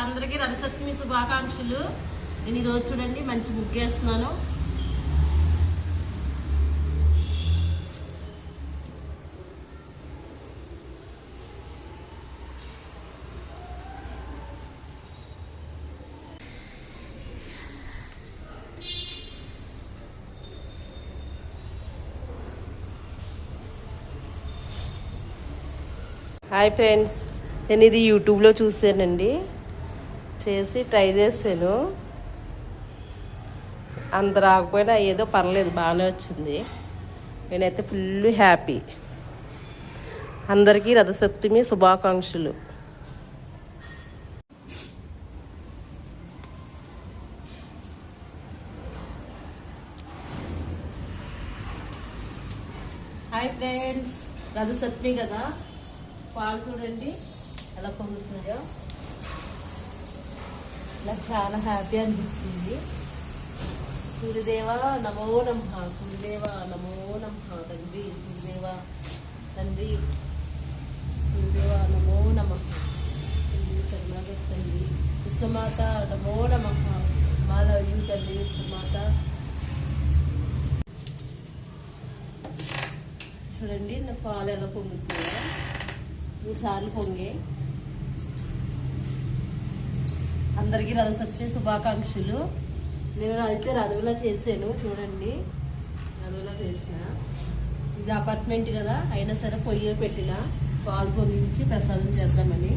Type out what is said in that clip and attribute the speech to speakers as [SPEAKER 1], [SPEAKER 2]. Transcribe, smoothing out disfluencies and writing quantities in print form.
[SPEAKER 1] అందరికీ రథసప్తమి శుభాకాంక్షలు. నేను ఈరోజు చూడండి మంచి ముగ్గేస్తున్నాను. హాయ్ ఫ్రెండ్స్, నేను ఇది యూట్యూబ్లో చూసానండి, చేసి ట్రై చేశాను. అంత రాకపోయినా ఏదో పర్లేదు, బాగానే వచ్చింది. నేనైతే ఫుల్ హ్యాపీ. అందరికీ రథసప్తమి శుభాకాంక్షలు. హాయ్ ఫ్రెండ్స్, రథసప్తమి కదా, పాలు చూడండి ఎలా పొందుతున్నాయో. నాకు చాలా హ్యాపీ అనిపిస్తుంది. సూర్యదేవ నమో నమః, సూర్యదేవ నమో నమః, తండ్రి సూర్యదేవ, తండ్రి సూర్యదేవ నమో నమః, తండ్రి శరణాగతి తండ్రి విశ్వమాత నమో నమః, మాలవ్యూ తండ్రి విశ్వమాత. చూడండి నా పాలు ఎలా పొందుతున్నాయో. 3 సార్లు పొంగే. అందరికీ రథసప్తమి శుభాకాంక్షలు. నేను అయితే రథంలా చేశాను చూడండి, రథంలా చేసిన. ఇది అపార్ట్మెంట్ కదా, అయినా సరే పొయ్యి పెట్టిన పాలు పొంగించి ప్రసాదం చేద్దామని.